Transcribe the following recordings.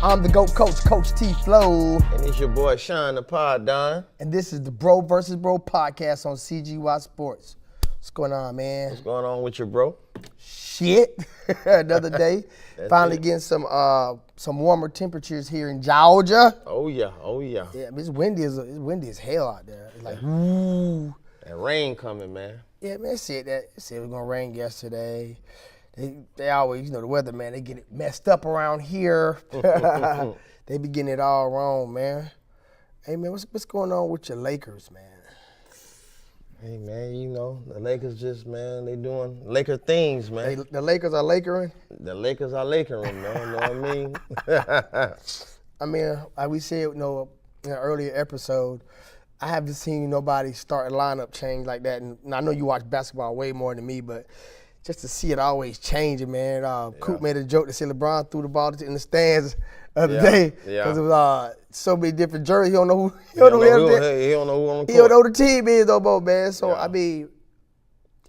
I'm the GOAT coach, Coach T Flow. And it's your boy Sean the Pod Don. And this is the Bro vs. Bro podcast on CGY Sports. What's going on, man? What's going on with your bro? Shit. Another day. Finally getting some warmer temperatures here in Georgia. Oh yeah. Yeah, it's windy as hell out there. It's like, ooh. That rain coming, man. Yeah, man, it said it was gonna rain yesterday. They always, the weather, man, they get it messed up around here. They be getting it all wrong, man. Hey, man, what's going on with your Lakers, man? Hey, man, the Lakers just, man, they doing Laker things, man. The Lakers are Lakering? The Lakers are Lakering, man, you know what I mean? I mean, like we said, in an earlier episode, I haven't seen nobody start a lineup change like that. And I know you watch basketball way more than me, but just to see it always changing, man. Coop made a joke to say LeBron threw the ball in the stands the other day because it was so many different jerseys. He don't know who on the team is no more, man. So I mean,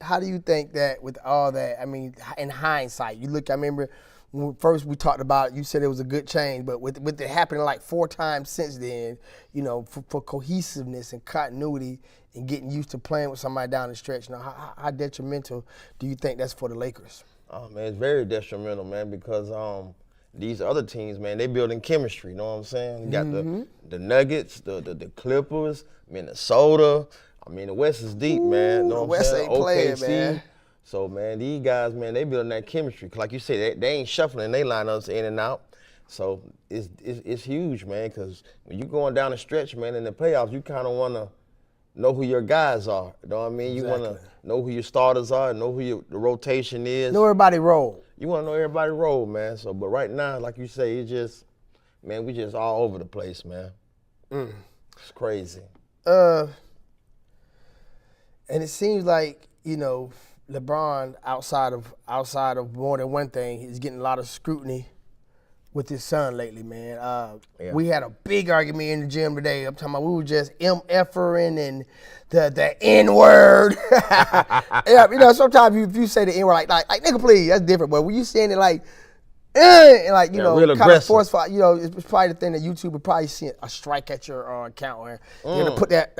how do you think that with all that? I mean, in hindsight, I remember when first we talked about it, you said it was a good change, but with it happening like 4 times since then, for cohesiveness and continuity and getting used to playing with somebody down the stretch. How detrimental do you think that's for the Lakers? Oh, man, it's very detrimental, man, because these other teams, man, they building chemistry, you know what I'm saying? You got the Nuggets, the Clippers, Minnesota. I mean, the West is deep, man. You know what I'm saying? West ain't playing, man. So, man, these guys, man, they building that chemistry. Like you said, they ain't shuffling. They lineups in and out. So it's huge, man, because when you going down the stretch, man, in the playoffs, you kind of want to know who your guys are. You know what I mean? Exactly. You want to know who your starters are, know who the rotation is. Know everybody role. You want to know everybody role, man. So, but right now, like you say, we just all over the place, man. It's crazy. And it seems like, LeBron, outside of more than one thing, he's getting a lot of scrutiny with his son lately, man. We had a big argument in the gym today. I'm talking about we were just MFering and the N-word. Sometimes if you say the N-word, like nigga, please, that's different. But when you saying it like, and kind of forceful, it's probably the thing that YouTube would probably see a strike at your account where you're gonna put that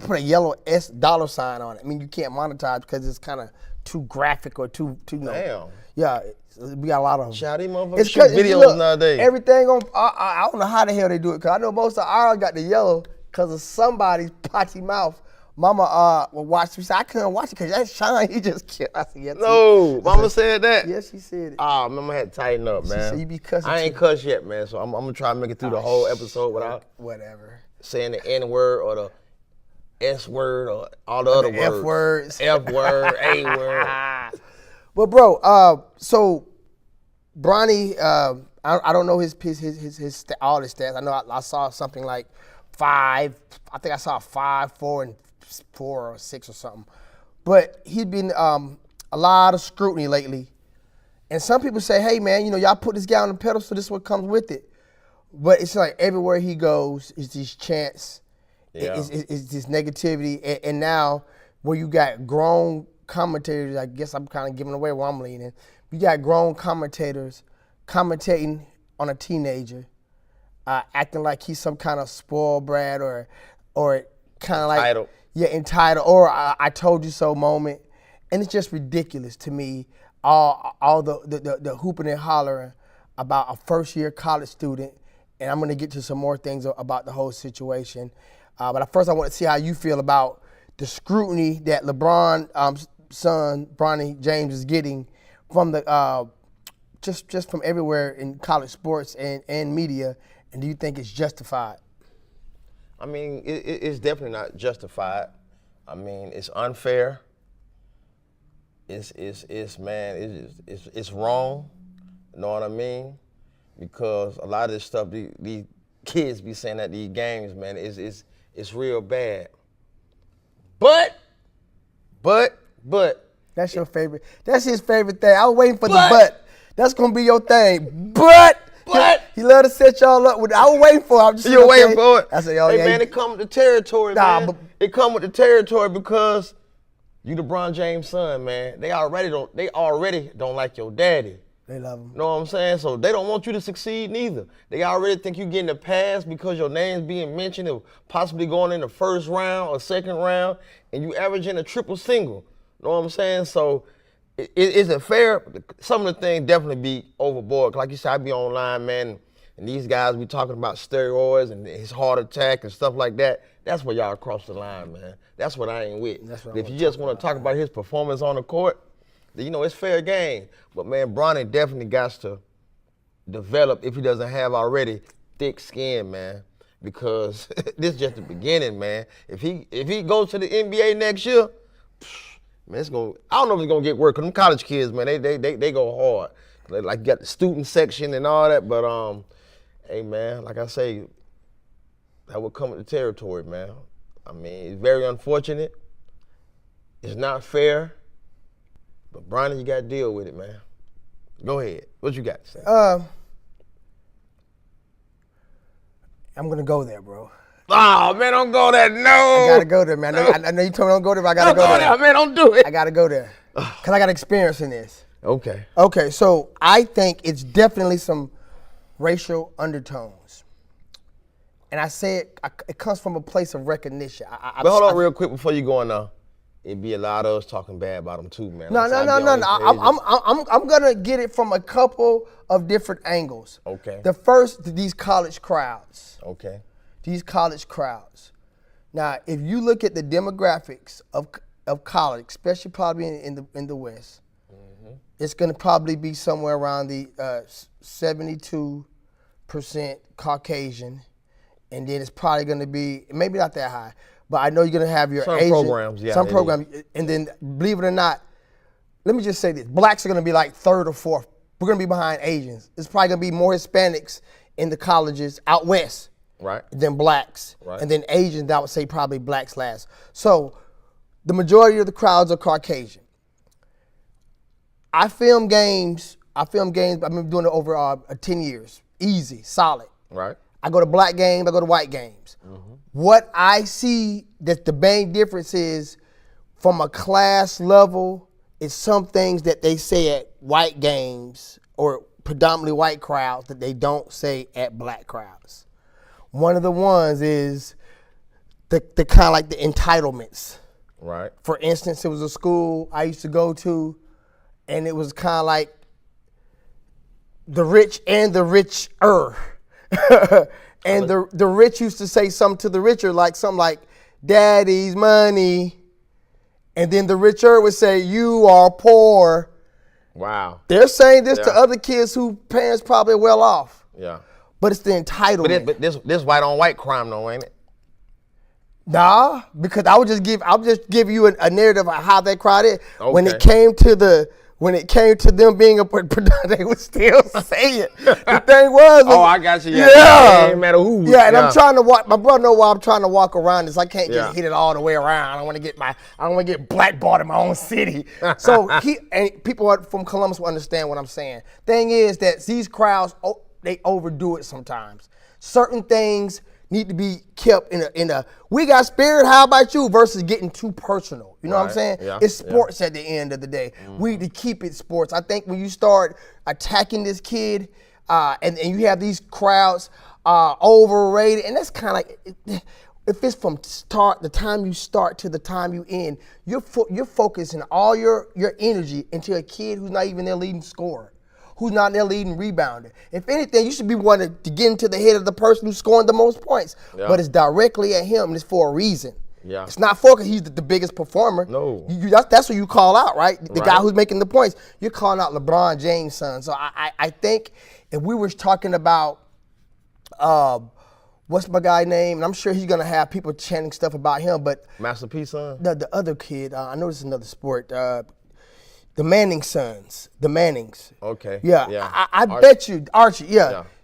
put a yellow $ sign on it. I mean, you can't monetize because it's kind of too graphic or too. Damn. Yeah, we got a lot of them. Shawty motherfuckers shoot videos nowadays. Everything on, I don't know how the hell they do it, because I know most of ours got the yellow because of somebody's potty mouth. Mama will watch. She said, I couldn't watch it because that Sean, he just killed. I said, yes. No, Mama said that? Yes, she said it. Oh, Mama had to tighten up, man. She said, you be cussing I ain't cussed yet, man, so I'm going to try to make it through the whole episode without saying the N-word or the S-word or all the other words. F-words. F-word, A-word. But, bro, so Bronny, I don't know all his stats. I know I saw something like 5. I think I saw 5, 4, and 4 or 6 or something. But he's been a lot of scrutiny lately. And some people say, hey, man, y'all put this guy on the pedestal, this is what comes with it. But it's like everywhere he goes is these chants, it's this negativity. And now where you got grown commentators, I guess I'm kind of giving away where I'm leaning. You got grown commentators commentating on a teenager, acting like he's some kind of spoiled brat or kind of like entitled. Entitled, or I told you so moment. And it's just ridiculous to me, all the hooping and hollering about a first-year college student. And I'm going to get to some more things about the whole situation. But first I want to see how you feel about the scrutiny that LeBron's son, Bronny James, is getting from the just from everywhere in college sports and media. And do you think it's justified? I mean, it's definitely not justified. I mean, it's unfair. It's wrong. You know what I mean? Because a lot of this stuff these kids be saying at these games, man, it's real bad. But. That's your favorite. That's his favorite thing. I was waiting for the but. That's gonna be your thing. But he love to set y'all up with. I was waiting for it. You were waiting for it. I said, hey man, it come with the territory, man. But it come with the territory because you the Bronny James son, man. They already don't like your daddy. They love him. Know what I'm saying? So they don't want you to succeed neither. They already think you're getting a pass because your name's being mentioned of possibly going in the first round or second round, and you averaging a triple single. Know what I'm saying? So is it fair? Some of the things definitely be overboard. Like you said, I be online, man, and these guys be talking about steroids and his heart attack and stuff like that. That's where y'all cross the line, man. That's what I ain't with. If you just want to talk about his performance on the court, you know, it's fair game. But, man, Bronny definitely got to develop, if he doesn't have already, thick skin, man. Because this is just the beginning, man. If he goes to the NBA next year, man, it's gonna. I don't know if it's gonna get worse. Cause them college kids, man, they go hard. They like got the student section and all that. But hey, man, like I say, that would come with the territory, man. I mean, it's very unfortunate. It's not fair. But Bronny, you got to deal with it, man. Go ahead. What you got to say? I'm going to go there, bro. Oh, man, don't go there. No. I got to go there, man. I know you told me don't go there, but I got to go there. Don't go there, man. Don't do it. I got to go there. Because I got experience in this. Okay. Okay, so I think it's definitely some racial undertones. And I say it comes from a place of recognition. But hold on real quick before you go on now. It'd be a lot of us talking bad about him too, man. No. I'm gonna get it from a couple of different angles. Okay. The first, these college crowds. Okay. These college crowds. Now, if you look at the demographics of college, especially probably in the West, it's gonna probably be somewhere around the 72% Caucasian, and then it's probably gonna be maybe not that high. But I know you're gonna have your some Asian programs, yeah. Some programs, and then believe it or not, let me just say this: blacks are gonna be like third or fourth. We're gonna be behind Asians. It's probably gonna be more Hispanics in the colleges out west, right, than blacks, right, and then Asians. I would say probably blacks last. So the majority of the crowds are Caucasian. I film games. I've been doing it over 10 years, easy, solid. Right. I go to black games. I go to white games. What I see that the main difference is from a class level is some things that they say at white games or predominantly white crowds that they don't say at black crowds. One of the ones is the kind of like the entitlements. Right. For instance, it was a school I used to go to, and it was kind of like the rich and the richer. And the rich used to say something to the richer, like something like, "Daddy's money," and then the richer would say, "You are poor." Wow. They're saying this to other kids whose parents probably well off. Yeah. But it's the entitlement. But this white on white crime though, ain't it? Nah, because I'll just give you a narrative of how that crowd is. Okay. When it came to them being a they would still say it. The thing was, I got you. Yeah. It ain't matter who. Yeah, and I'm trying to walk. My brother know why I'm trying to walk around this. I can't just hit it all the way around. I don't want to get blackballed in my own city. So people from Columbus will understand what I'm saying. Thing is that these crowds, they overdo it sometimes. Certain things need to be kept in a we got spirit, how about you, versus getting too personal. You know what I'm saying? Yeah. It's sports at the end of the day. We need to keep it sports. I think when you start attacking this kid and you have these crowds overrated, and that's kind of like, if it's from the time you start to the time you end, you're focusing all your energy into a kid who's not even their leading scorer, who's not their leading rebounder. If anything, you should be wanting to get into the head of the person who's scoring the most points. Yeah. But it's directly at him, and it's for a reason. Yeah. It's not for because he's the biggest performer. No. That's what you call out, right? The guy who's making the points. You're calling out LeBron James' son. So I think if we were talking about what's my guy name? And I'm sure he's gonna have people chanting stuff about him, but Master P son? The other kid, I know this is another sport. The Manning sons, the Mannings. Okay. Yeah. I bet you, Archie,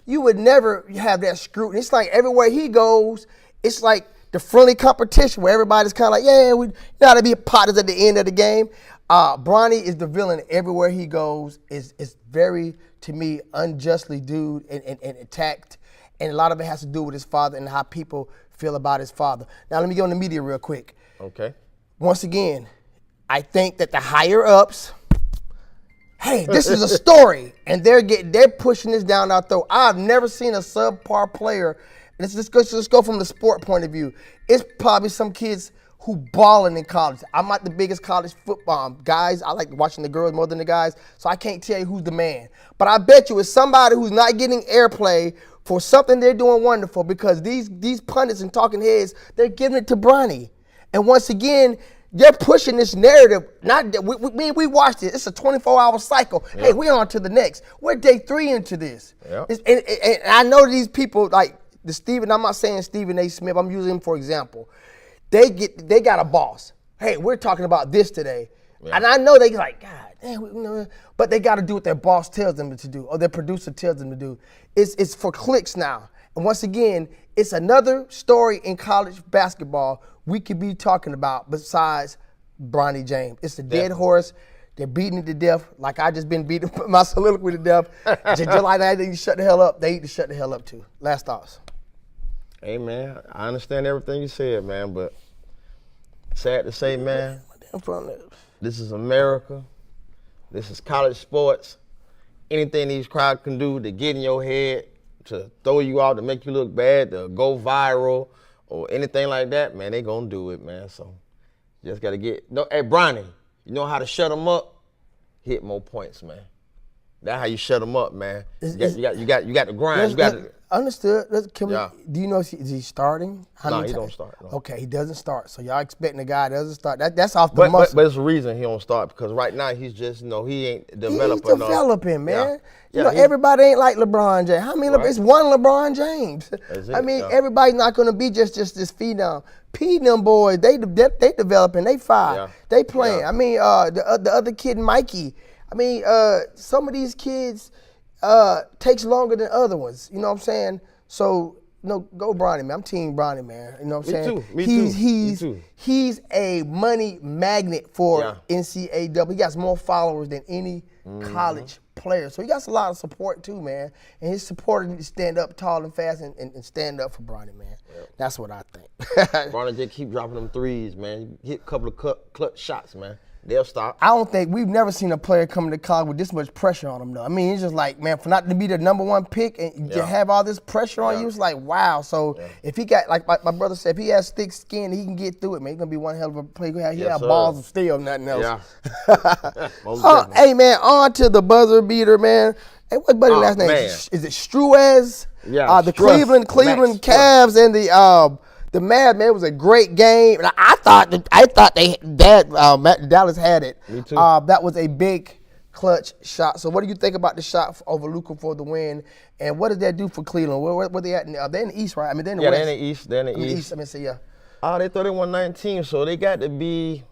you would never have that scrutiny. It's like everywhere he goes, it's like the friendly competition where everybody's kind of like, we gotta be partners at the end of the game. Bronny is the villain everywhere he goes. Is very, to me, unjustly dude and attacked. And a lot of it has to do with his father and how people feel about his father. Now let me get on the media real quick. Okay. Once again, I think that the higher ups hey, this is a story, and they're pushing this down our throat. I've never seen a subpar player. Let's go from the sport point of view. It's probably some kids who balling in college. I'm not the biggest college football guys. I like watching the girls more than the guys, so I can't tell you who's the man. But I bet you it's somebody who's not getting airplay for something they're doing wonderful, because these pundits and talking heads, they're giving it to Bronny. And once again, they're pushing this narrative. We watched it. It's a 24-hour cycle. Yep. Hey, we're on to the next. We're day 3 into this. Yep. And I know these people, like the Stephen, I'm not saying Stephen A. Smith, I'm using him for example. They got a boss. Hey, we're talking about this today. Yeah. And I know they like, God damn, but they got to do what their boss tells them to do, or their producer tells them to do. It's for clicks now. And once again, it's another story in college basketball we could be talking about besides Bronny James. It's the dead horse. They're beating it to death, like I just been beating my soliloquy to death. Just like that, they shut the hell up. They need to shut the hell up too. Last thoughts. Hey, man, I understand everything you said, man, but sad to say, man, this is America. This is college sports. Anything these crowds can do to get in your head, to throw you out, to make you look bad, to go viral, or anything like that, man, they gonna do it, man. So you just gotta get. No, hey, Bronny, you know how to shut them up? Hit more points, man. That's how you shut them up, man. You got the grind. You got to. Understood. Do you know is he starting? No, he don't start. No. Okay, he doesn't start. So y'all expecting the guy doesn't start. That's off the muscle. But it's the reason he don't start, because right now he's just, he ain't developing. He's developing, man. Yeah. Everybody ain't like LeBron James. How many? Right. It's one LeBron James. I mean, everybody's not going to be just this phenom. Them boys, they developing. They fire. Yeah. They playing. Yeah. I mean, the other kid, Mikey. I mean, some of these kids takes longer than other ones. You know what I'm saying? So, go Bronny, man. I'm team Bronny, man. You know what I'm saying? Me too. He's a money magnet for NCAA. He got more followers than any college player. So he got a lot of support too, man. And his supporters need to stand up tall and fast and stand up for Bronny, man. Yep. That's what I think. Bronny just keep dropping them threes, man. Hit a couple of clutch shots, man. They'll stop. I don't think we've never seen a player come to college with this much pressure on him, though. I mean, it's just like, man, for not to be the #1 pick and to have all this pressure on you, it's like, wow. So if he got, like my brother said, if he has thick skin, he can get through it, man. He's gonna be one hell of a player. He have balls of steel, nothing else. Yeah. Hey, man, on to the buzzer beater, man. Hey, what's buddy last name? Is it Struez? Yeah. The Cleveland Cavs and the Mad, man, it was a great game. And I thought Dallas had it. Me too. That was a big clutch shot. So what do you think about the shot over Luka for the win? And what does that do for Cleveland? Where they at? They're in the East, right? I mean, they're in the West. They're in the East. They're in the East. I mean, They thought they won 19, so they got to be.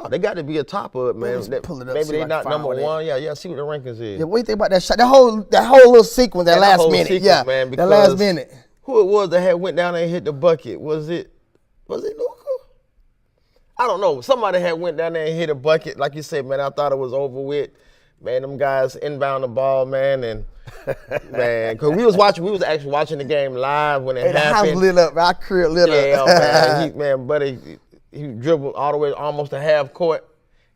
They got to be a top of it, man. Maybe they're not #1. Yeah. See what the rankings is. Yeah, what do you think about that shot? That whole little sequence, that last minute. Man, that last minute. Who it was that had went down there and hit the bucket? Was it Luka? I don't know. Somebody had went down there and hit a bucket. Like you said, man, I thought it was over with. Man, them guys inbound the ball, man, and man, because we was actually watching the game live when it happened. The house lit up. Our crib lit up. Yeah, man. Buddy, he dribbled all the way almost to half court.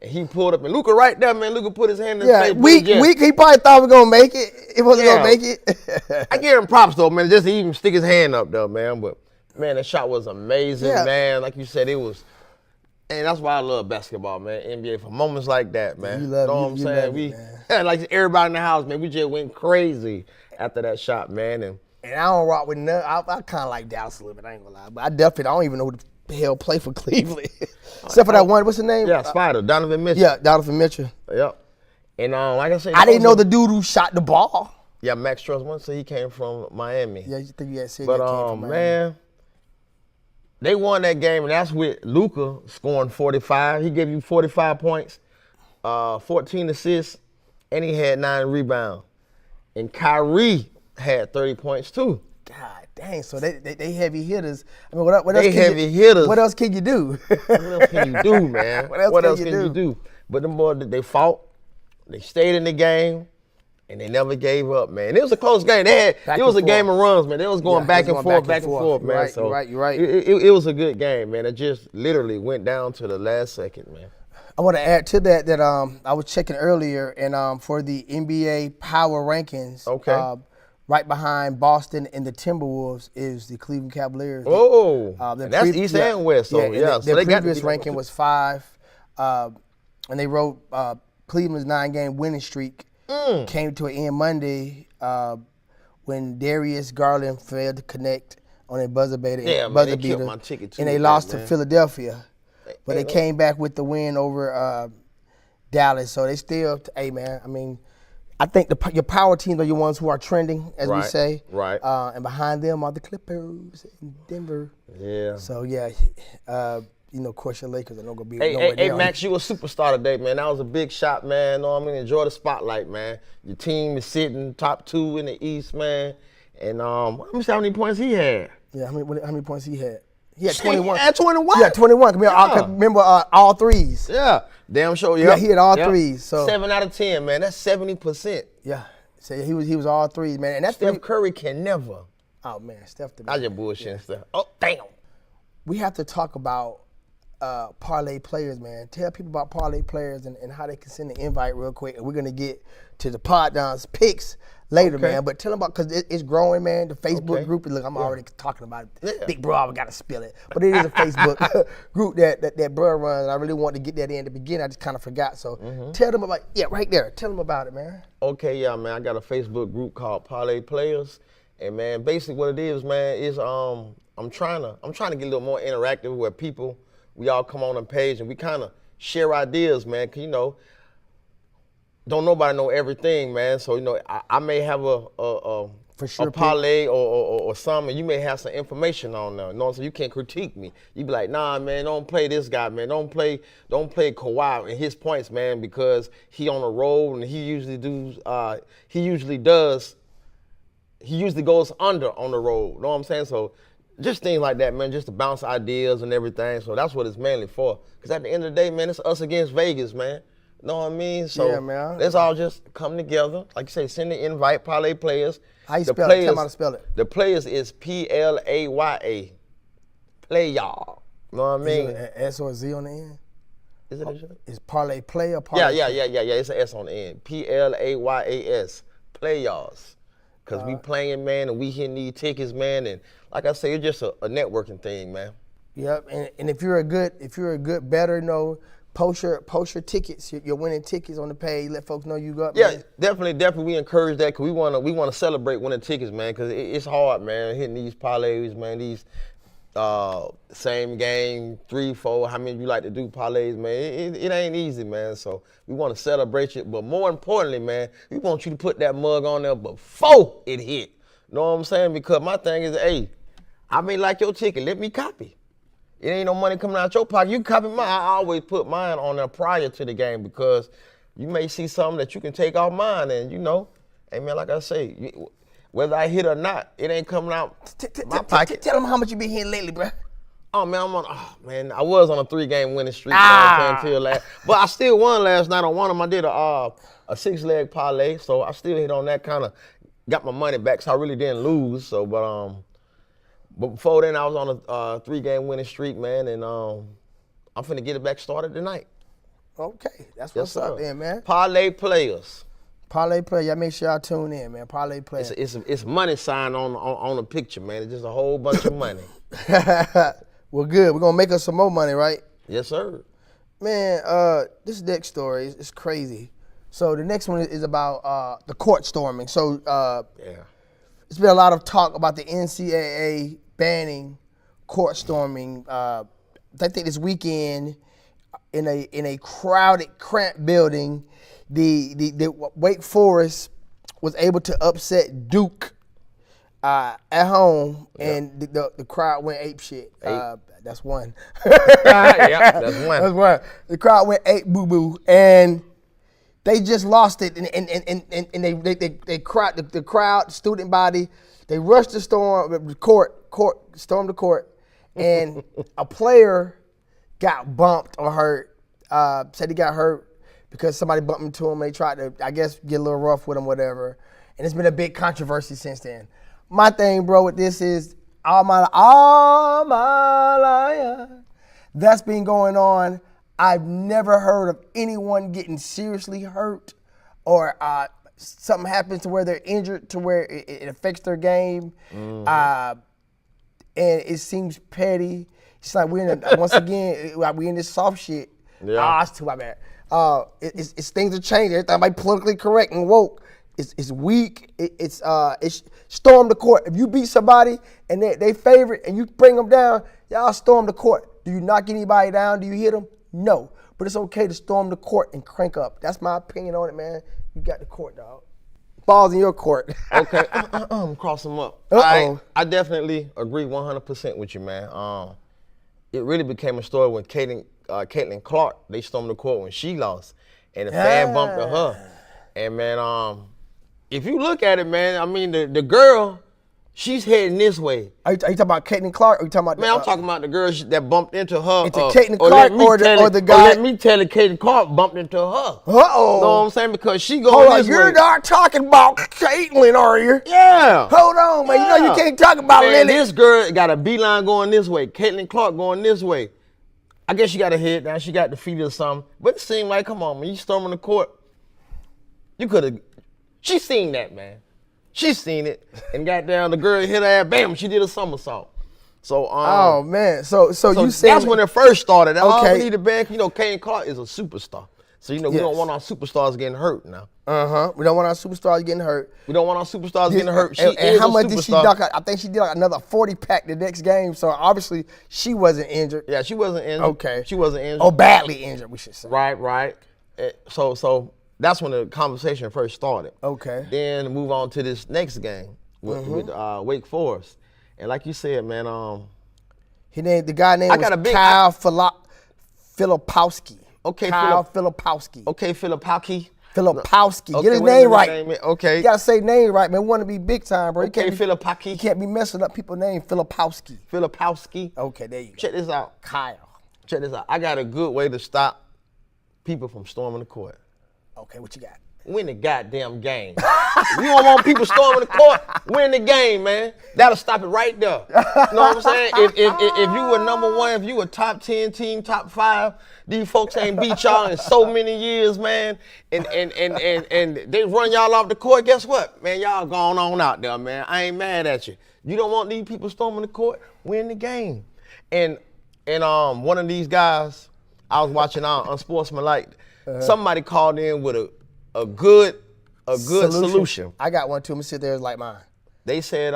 And he pulled up, and Luka right there, man. Luka put his hand in his face. Weak. He probably thought we were gonna make it. It wasn't gonna make it. I give him props though, man. Just to even stick his hand up though, man. But man, that shot was amazing, man. Like you said, it was. And that's why I love basketball, man. NBA for moments like that, man. You know what I'm saying? Like everybody in the house, man. We just went crazy after that shot, man. And I don't rock with none. I kind of like Dallas a little bit. I ain't gonna lie, but I don't even know who the hell play for Cleveland. Except for that one, what's his name? Yeah, Spider, Donovan Mitchell. Yeah, Donovan Mitchell. Yep. And like I said, I didn't know the dude who shot the ball. Yeah, Max Strus, so he came from Miami. Yeah, you think you had said that came from Miami. Man, they won that game, and that's with Luka scoring 45. He gave you 45 points, 14 assists, and he had 9 rebounds. And Kyrie had 30 points too. God dang, so they heavy hitters. I mean, what else they heavy hitters. What else can you do? What else can you do, man? What else can you do? But them boys, they fought. They stayed in the game. And they never gave up, man. It was a close game. It was a game of runs, man. They was going back and forth, man. You're right. It was a good game, man. It just literally went down to the last second, man. I want to add to that I was checking earlier, and for the NBA power rankings, Okay. right behind Boston and the Timberwolves is the Cleveland Cavaliers. Oh, and that's East and West, so yeah. Their So they got to previous be ranking was 5, and they wrote Cleveland's 9-game winning streak came to an end Monday when Darius Garland failed to connect on a buzzer beater, they killed my ticket too and they with lost that, to man. Philadelphia. But they came back with the win over Dallas. So they still, hey man, I mean, I think your power teams are your ones who are trending, as we say. Right. And behind them are the Clippers in Denver. Yeah. So yeah, of course your Lakers are not gonna be. Hey, Max, you a superstar today, man. That was a big shot, man. Know what I mean? Enjoy the spotlight, man. Your team is sitting top 2 in the East, man. And let me see how many points he had. Yeah, how many points he had? He had 21. He had 21? Yeah, 21. Remember all threes. Yeah. Damn sure, Yeah, he had all threes. So 7 out of 10, man. That's 70%. yeah, so he was all threes, man. And that's Steph Curry can never. Oh man, Steph. I just bullshit and stuff. Oh, damn. We have to talk about parlay players, man. Tell people about parlay players and how they can send an invite real quick. And we're gonna get to the pod downs picks later, man. But tell them about, because it's growing, man. The Facebook group. Look, I'm already talking about it. Yeah. Big bro, I gotta spill it. But it is a Facebook group that bro runs. I really wanted to get that in at the beginning. I just kind of forgot. So tell them about right there. Tell them about it, man. Okay, yeah, man. I got a Facebook group called Parlay Players, and man, basically what it is, man, is I'm trying to get a little more interactive where people, we all come on a page and we kind of share ideas, man. 'Cause don't nobody know everything, man. So I may have a parlay or something, and you may have some information on there. So you can't critique me. You be like, nah, man, don't play this guy, man. Don't play Kawhi and his points, man, because he on a roll and he usually goes under on the road. Know what I'm saying? So just things like that, man, just to bounce ideas and everything. So that's what it's mainly for. Because at the end of the day, man, it's us against Vegas, man. Know what I mean? So yeah, man. Let's all just come together. Like you say, send the invite, parlay players. How you spell it? Tell me how to spell it. The players is Playa. Play y'all. Know what I mean? Is it an S or a Z on the end? Is it a shit? Is parlay play or parlay? Yeah. It's an S on the end. Playas. Play y'alls. Because we playing, man, and we hitting these tickets, man. And like I say, it's just a networking thing, man. Yep. And if you're a good bettor, post your tickets, your winning tickets on the page. Let folks know you got. Yeah, man. definitely. We encourage that because we wanna celebrate winning tickets, man. Because it's hard, man, hitting these parlays, man. These same game 3, 4. How many you like to do parlays, man? It ain't easy, man. So we want to celebrate it, but more importantly, man, we want you to put that mug on there before it hit. Know what I'm saying? Because my thing is, hey, I may like your ticket. Let me copy. It ain't no money coming out your pocket. You copy mine. I always put mine on there prior to the game because you may see something that you can take off mine, and hey man, like I say, whether I hit or not, it ain't coming out my pocket. Tell them how much you been hitting lately, bro. Oh man, I was on a 3-game winning streak until last, but I still won last night on one of them. I did a 6-leg parlay, so I still hit on that, kind of got my money back, so I really didn't lose. So, but before then, I was on a 3-game winning streak, man, and I'm finna get it back started tonight. Okay, that's what's up then, man. Parlay players. Parlay player, y'all make sure y'all tune in, man. Parlay player. It's money sign on the picture, man. It's just a whole bunch of money. Well, good. We're gonna make us some more money, right? Yes, sir. Man, this next story is crazy. So the next one is about the court storming. So it's been a lot of talk about the NCAA banning court storming. I think this weekend in a crowded, cramped building, the Wake Forest was able to upset Duke at home, and the crowd went ape shit. That's one. Yeah, that's one. That's one. The crowd went ape boo boo, and they just lost it. And they crowd the crowd, student body. They rushed the storm stormed the court, and a player got bumped or hurt. Said he got hurt because somebody bumped into him. They tried to, I guess, get a little rough with him, whatever. And it's been a big controversy since then. My thing, bro, with this is all my life. That's been going on. I've never heard of anyone getting seriously hurt or something happens to where they're injured to where it affects their game. And it seems petty. It's like once again, we in this soft shit. Yeah. It's too bad. It's things are changing. Everything might be politically correct and woke. It's weak. It's storm the court. If you beat somebody and they favorite and you bring them down, y'all storm the court. Do you knock anybody down? Do you hit them? No. But it's okay to storm the court and crank up. That's my opinion on it, man. You got the court, dog. Ball's in your court. Okay, cross them up. I definitely agree 100% with you, man. It really became a story when Caitlin Clark, they stormed the court when she lost, and the fan bumped to her. And man, if you look at it, man, I mean the girl, she's heading this way. Are you talking about Caitlin Clark? Or are you talking about? Man, I'm talking about the girl that bumped into her. It's Caitlin Clark or the guy? Let me tell you, Caitlin Clark bumped into her. Uh-oh. You know what I'm saying? Because she going this way. You're not talking about Caitlin, are you? Yeah. Hold on, man. Yeah. You know you can't talk about Lily. This girl got a beeline going this way. Caitlin Clark going this way. I guess she got her head down. She got the feet or something. But it seemed like, come on, man, you storming the court. You could have. She seen that, man. She seen it and got down. The girl hit her ass. Bam! She did a somersault. So oh man. So you said that's when it first started. Okay. All we need to back. You know, Caitlin Clark is a superstar. So we don't want our superstars getting hurt now. We don't want our superstars getting hurt. We don't want our superstars getting hurt. And how much did she duck? I think she did like another 40-pack the next game. So obviously she wasn't injured. Yeah, she wasn't injured. Okay. She wasn't injured. Oh, badly injured, we should say. Right. So that's when the conversation first started. Okay. Then move on to this next game with Wake Forest, and like you said, man, the guy name was Kyle Filipowski. Okay, Kyle Filipowski. Okay, Filipowski. Filipowski. Okay, get his name right. Okay. You gotta say name right, man. We want to be big time, bro. Okay, Filipowski. You can't be messing up people's name, Filipowski. Filipowski. Okay, there you go. Check this out. Kyle. Check this out. I got a good way to stop people from storming the court. Okay, what you got? Win the goddamn game. You don't want people storming the court, win the game, man. That'll stop it right there. You know what I'm saying? If you were number one, if you were top 10 team, top 5, these folks ain't beat y'all in so many years, man. And they run y'all off the court, guess what? Man, y'all going on out there, man. I ain't mad at you. You don't want these people storming the court, win the game. And one of these guys, I was watching Unsportsmanlike, somebody called in with a good solution. I got one too. I'm gonna sit there like mine. They said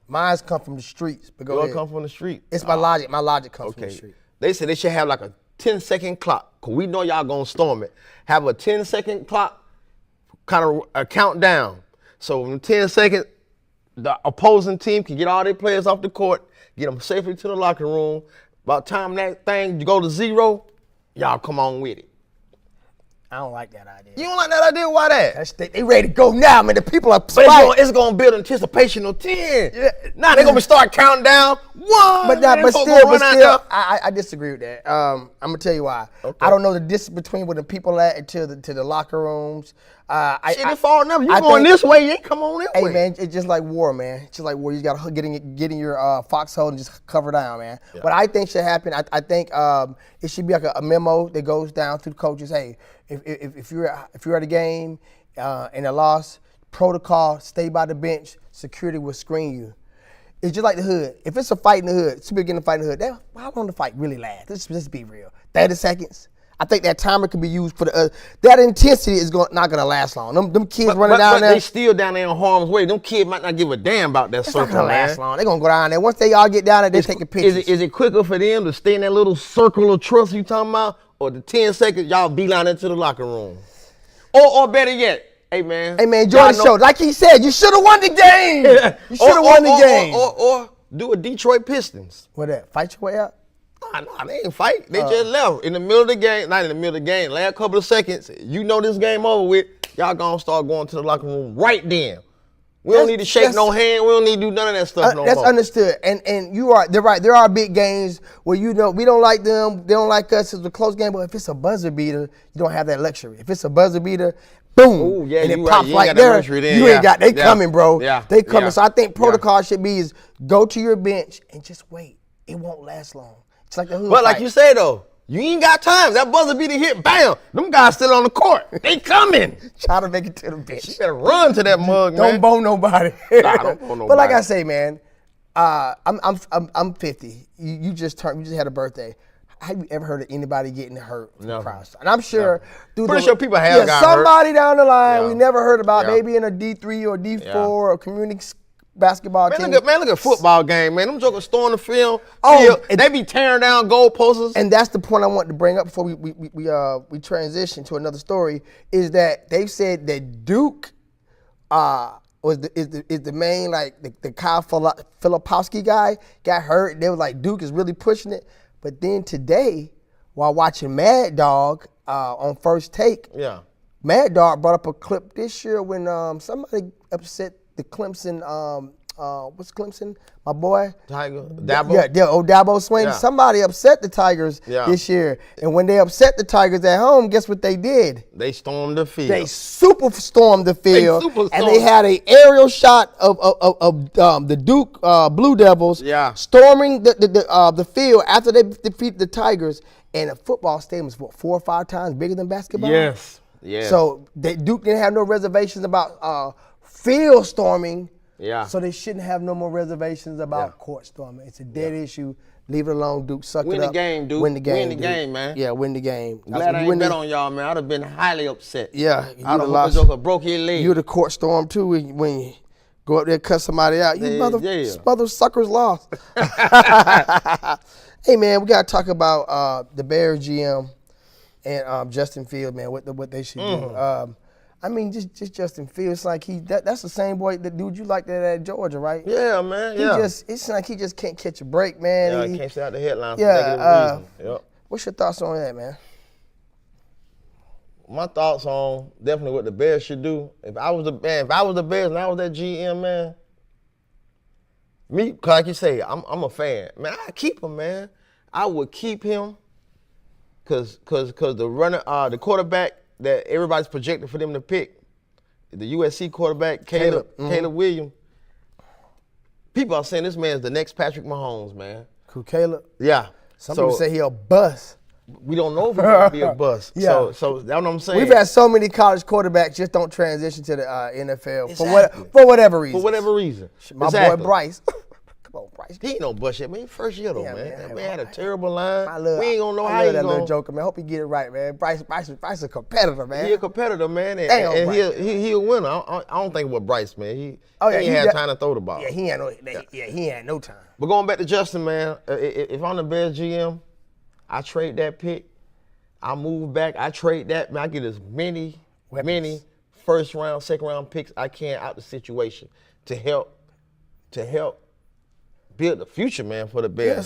mine's come from the streets. But go ahead. Come from the street. It's my logic. My logic comes from the street. They said they should have like a 10-second clock, cause we know y'all gonna storm it. Have a 10-second clock, kind of a countdown. So in 10 seconds, the opposing team can get all their players off the court, get them safely to the locker room. By the time that thing go to 0, y'all come on with it. I don't like that idea. You don't like that idea? Why that? They ready to go now, man. The people are it's going to build anticipation on 10. Yeah. Now they're going to start counting down 1. But still, I disagree with that. I'm going to tell you why. Okay. I don't know the distance between where the people at to the locker rooms. It's far enough. You going this way, you ain't come on this way. Hey, man, it's just like war, man. It's just like war. You got to get in your foxhole and just cover down, man. Yeah. What I think should happen, I think it should be like a memo that goes down to the coaches. Hey, if you're at a game and a loss, protocol, stay by the bench. Security will screen you. It's just like the hood. If it's a fight in the hood, people getting a fight in the hood. How long the fight really last? Let's be real. 30 seconds. I think that timer could be used for that intensity is not gonna last long. Them kids running down there. They still down there in harm's way. Them kids might not give a damn about that circle. It's not gonna last long. They're gonna go down there. Once they all get down there, they taking pictures. Is it quicker for them to stay in that little circle of trust you talking about, or the 10 seconds y'all beeline into the locker room? Or better yet, hey man, enjoy the show. Like he said, you should have won the game. You should have won the game. Or do a Detroit Pistons. What that? Fight your way out? Nah, they ain't fight. They just left in the middle of the game. Not in the middle of the game. Last couple of seconds, you know this game over with. Y'all gonna start going to the locker room right then. We don't need to shake no hand. We don't need to do none of that stuff no more. That's understood. And they're right. There are big games where we don't like them. They don't like us. It's a close game. But if it's a buzzer beater, you don't have that luxury. If it's a buzzer beater, boom, and it pops right there. You ain't got. They coming, bro. Yeah, they coming. So I think protocol should be is go to your bench and just wait. It won't last long. It's like the hood But like you say though, You ain't got time. That buzzer beater hit, bam. Them guys still on the court. They coming. Try to make it to the bench. You better run to that mug, Don't man. bow nobody. Nah, don't bow nobody. But like I say, man, I'm 50. You just had a birthday. Have you ever heard of anybody getting hurt from No. crowd? And I'm sure, Pretty sure people have got somebody down the line Yeah. we never heard about, Yeah. maybe in a D3 or D4 Yeah. or community basketball team. Look at football game, man. Them jokers storming the field. Oh, They be tearing down goalposts. And that's the point I wanted to bring up before we transition to another story, is that they've said that Duke is the main, like the Kyle Filipowski guy got hurt. They were like, Duke is really pushing it. But then today, while watching Mad Dog on First Take, Mad Dog brought up a clip this year when somebody upset the Clemson, what's Clemson? My boy? Tiger, Dabo? Yeah, Dabo Swain. Yeah. Somebody upset the Tigers this year. And when they upset the Tigers at home, guess what they did? They stormed the field. They super stormed the field. And they had an aerial shot of the Duke Blue Devils storming the field after they defeated the Tigers. And a football stadium is, what, 4 or 5 times bigger than basketball? Yes. So Duke didn't have no reservations about field storming. So they shouldn't have no more reservations about court storming. It's a dead issue. Leave it alone, Duke. Suck it up. Win the game, Duke. Win the game, Win the Duke. game, man. Yeah, win the game. Glad I ain't bet on y'all, man. I'd have been highly upset. Yeah. I'd have lost. Joker broke your leg. You're the court storm, too, when you go up there and cut somebody out. You mother suckers lost. Hey, man, we got to talk about the Bears GM and Justin Fields, man, what they should do. I mean, just Justin Fields, like that's the same boy, the dude you liked at Georgia, right? Yeah, man. It's like he just can't catch a break, man. Yeah, he can't stay out the headlines for negative reasons. What's your thoughts on that, man? My thoughts on definitely what the Bears should do. If I was the Bears and I was that GM, man, like you say, I'm a fan. Man, I keep him, man. I would keep him because the quarterback that everybody's projected for them to pick, the USC quarterback, Caleb Williams. People are saying this man is the next Patrick Mahomes, man. Who, Caleb? Yeah. Some people say he'll bust. We don't know if he's going to be a bust. So that's what I'm saying. We've had so many college quarterbacks just don't transition to the NFL for whatever reason. For whatever reason. My boy Bryce. Come on, Bryce. He ain't no bust yet, man. First year, though, man. That man had a terrible line. We ain't going to know how he's going to. that little joker, man. Hope he get it right, man. Bryce is a competitor, man. He a competitor, man. And he a winner. I don't think with Bryce, man. He ain't had time to throw the ball. Yeah, he had no time. But going back to Justin, man, if I'm the Bears GM, I trade that pick. I move back. I trade that. Man, I get as many first round, second round picks I can out the situation to help build the future, man, for the Bears. Yeah,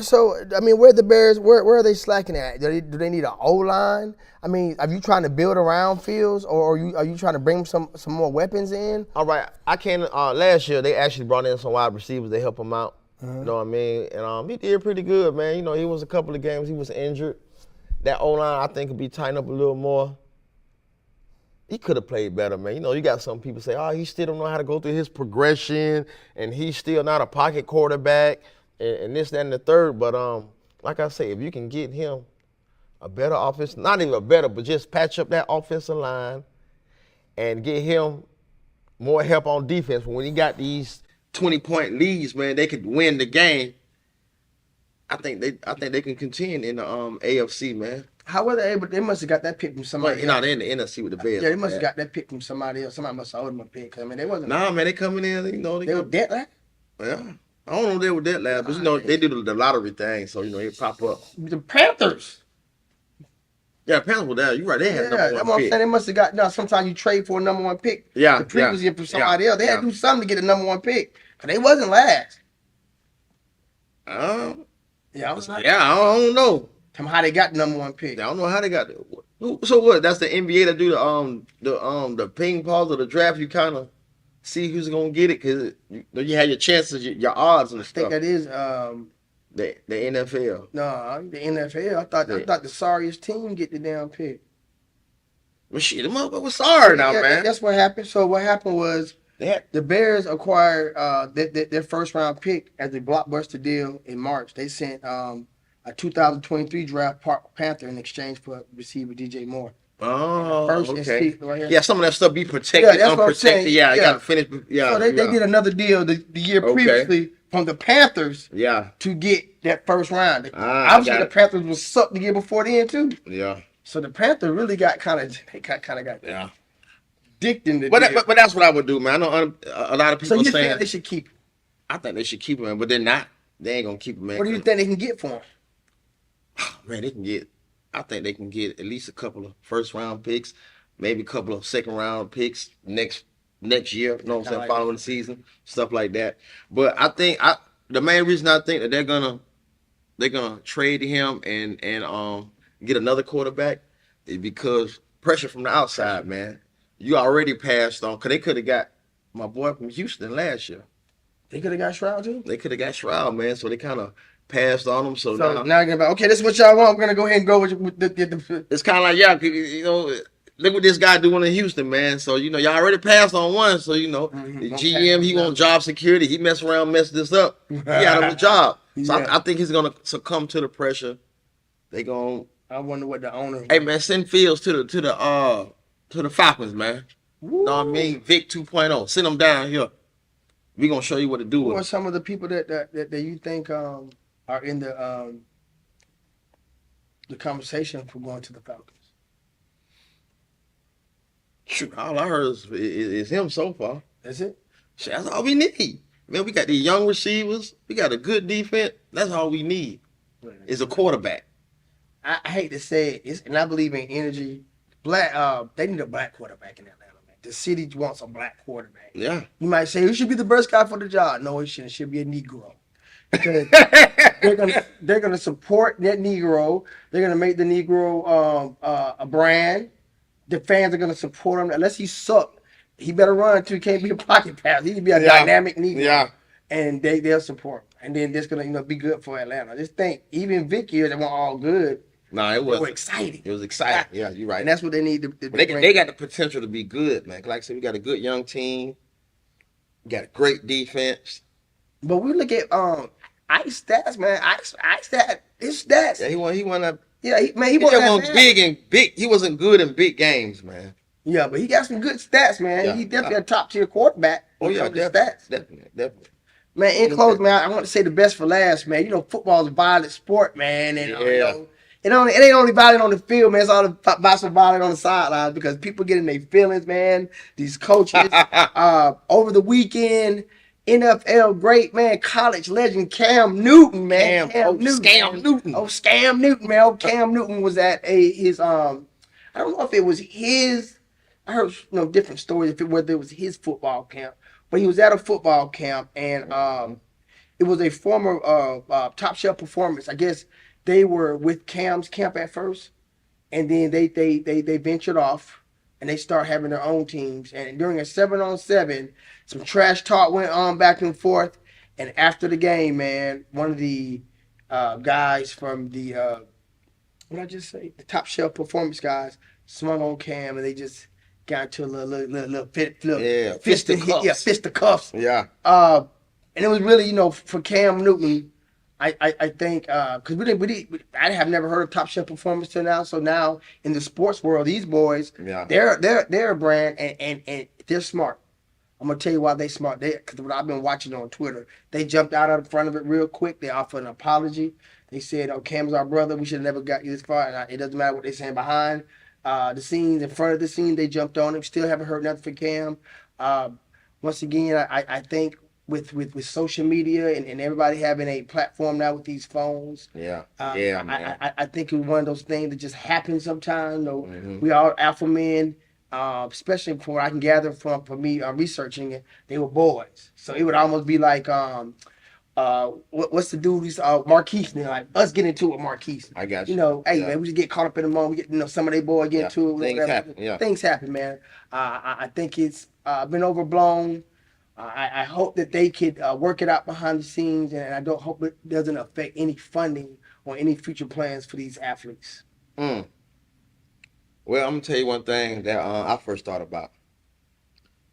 so where the Bears, where are they slacking at? Do they need an O-line? I mean, are you trying to build around Fields, or are you trying to bring some more weapons in? All right, last year they actually brought in some wide receivers to help him out. You know what I mean? And he did pretty good, man. You know, he was a couple of games he was injured. That O-line, I think, could be tightened up a little more. He could have played better, man. You know, you got some people say, he still don't know how to go through his progression, and he's still not a pocket quarterback, and this, that, and the third. But like I say, if you can get him a better offense, not even a better, but just patch up that offensive line and get him more help on defense. When he got these 20-point leads, man, they could win the game. I think they can contend in the AFC, man. How were they able? They must have got that pick from somebody else. They're in the NFC with the Bears. Yeah, they must have got that pick from somebody else. Somebody must have owed them a pick. I mean, they wasn't. Nah, man, they coming in. You know, they were dead last. Yeah, I don't know if they were dead last, but you know, they do the lottery thing, so you know it pop up. The Panthers. Yeah, Panthers were there. You're right. They had number one that's what I'm saying. They must have got. No, sometimes you trade for a number one pick. Yeah, the previous year for somebody else. They had to do something to get a number one pick. Cause they wasn't last. I don't know. Tell me how they got the number one pick. I don't know how they got it. So what? That's the NBA that do the ping pong of the draft. You kind of see who's gonna get it because you have your chances, your odds and stuff. I think that is the NFL. No, the NFL. I thought the sorriest team get the damn pick. Well, shit, the motherfucker was sorry now, man. That's what happened. So what happened was the Bears acquired their first round pick as a blockbuster deal in March. They sent a a 2023 draft Panther in exchange for receiver DJ Moore. Oh, First okay. right here. Yeah, some of that stuff be Yeah, protected, that's what I'm unprotected. saying. Yeah, you Yeah. got to finish. Yeah, So they yeah. did another deal the year Okay. previously from the Panthers Yeah. to get that first round. I Obviously, got the it. Panthers was sucked the year before then too. Yeah. So the Panthers really got kind of Yeah. dicked in the But, deal. but that's what I would do, man. I know a lot of So people you saying think they should keep him? I think they should keep him, but they're not. They ain't gonna keep him, man. What do you think they can get for him? Man, they can get. I think they can get at least a couple of first round picks, maybe a couple of second round picks next year. You know what I'm saying? Like following the season, stuff like that. But I think the main reason I think that they're gonna trade him and get another quarterback is because pressure from the outside, man. You already passed on because they could have got my boy from Houston last year. They could have got Shroud too. They could have got Shroud, man. So they kind of passed on him. So now you're gonna be okay. This is what y'all want. We're gonna go ahead and go with the it's kind of like, yeah, you know, look what this guy doing in Houston, man. So, you know, y'all already passed on one. So, you know, the GM, he want job security. He mess around, mess this up. He out of a job. So I think he's going to succumb to the pressure. They going to. I wonder what the owner. Hey, man, send Fields to the Falcons, man. Woo. Know what I mean? Vic 2.0. Send them down here. We going to show you what to do with. Who are some of the people that you think are in the conversation for going to the Falcons? Shoot, all I heard is him so far. That's it? That's all we need. Man, we got these young receivers. We got a good defense. That's all we need is a quarterback. I hate to say it, and I believe in energy. They need a black quarterback in Atlanta. The city wants a black quarterback. Yeah. You might say, who should be the best guy for the job? No, it shouldn't. It should be a Negro. Because they're gonna support that Negro. They're gonna make the Negro a brand. The fans are gonna support him. Unless he suck, he better run too. He can't be a pocket pass. He can be a dynamic Negro. Yeah. And they'll support him. And then that's gonna be good for Atlanta. Just think, even Vic years, they weren't all good. No, it was. They were exciting. It was exciting. Yeah, you're right. And that's what they need to they got the potential to be good, man. Like I said, we got a good young team. We got a great defense. But we look at Ice stats, man. Ice stat, his stats. Yeah, he won that. Yeah, he wasn't big. He wasn't good in big games, man. Yeah, but he got some good stats, man. Yeah. He definitely a top tier quarterback. Oh yeah, definitely. Man, in close, man, I want to say the best for last, man. You know, football is a violent sport, man, and you know, it ain't only violent on the field, man. It's all about some violent on the sidelines because people get in their feelings, man. These coaches. Over the weekend, NFL great, man, college legend Cam Newton, man. Cam Newton. Oh, Scam Newton, man. Cam Newton was at his I don't know if it was his. I heard different stories whether it was his football camp, but he was at a football camp and it was a former Top Shelf Performance. I guess they were with Cam's camp at first, and then they ventured off and they start having their own teams. And during a 7-on-7, some trash talk went on back and forth. And after the game, man, one of the guys from the what did I just say? The Top Shelf Performance guys swung on Cam and they just got into a little fisticuffs. Yeah. And it was really, for Cam Newton, I think because I have never heard of Top Shelf Performance till now. So now in the sports world, these boys, they're a brand and they're smart. I'm gonna tell you why they smart. Because what I've been watching on Twitter, they jumped out in front of it real quick. They offered an apology. They said, "Oh, Cam's our brother. We should have never got you this far." And it doesn't matter what they're saying behind the scenes, in front of the scene. They jumped on him. Still haven't heard nothing from Cam. Once again, I think with social media and everybody having a platform now with these phones. Man. I think it's one of those things that just happens sometimes. We all alpha men. Especially from what I can gather from me researching it, they were boys. So it would almost be like, what's the dude who's Marquise? Like us getting into it, Marquise. I got you. Man, we just get caught up in the moment. We get, some of they boys get into it. Things happen. Yeah. Things happen, man. I think it's been overblown. I hope that they could work it out behind the scenes, and I don't hope it doesn't affect any funding or any future plans for these athletes. Well, I'm gonna tell you one thing that I first thought about.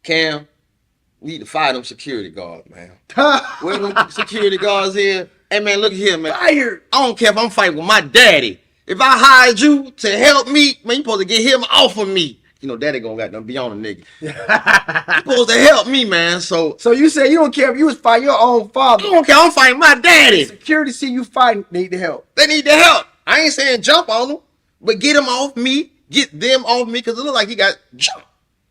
Cam, we need to fire them security guards, man. Where them security guards here? Hey man, look here, man. Fired. I don't care if I'm fighting with my daddy. If I hired you to help me, man, you supposed to get him off of me. You know, daddy gonna got them be on a nigga. You supposed to help me, man. So you say you don't care if you was fighting your own father. I don't care. I'm fighting my daddy. Security see you fighting, need the help. They need the help. I ain't saying jump on them, but get them off me. Get them off me, because it look like he got jumped.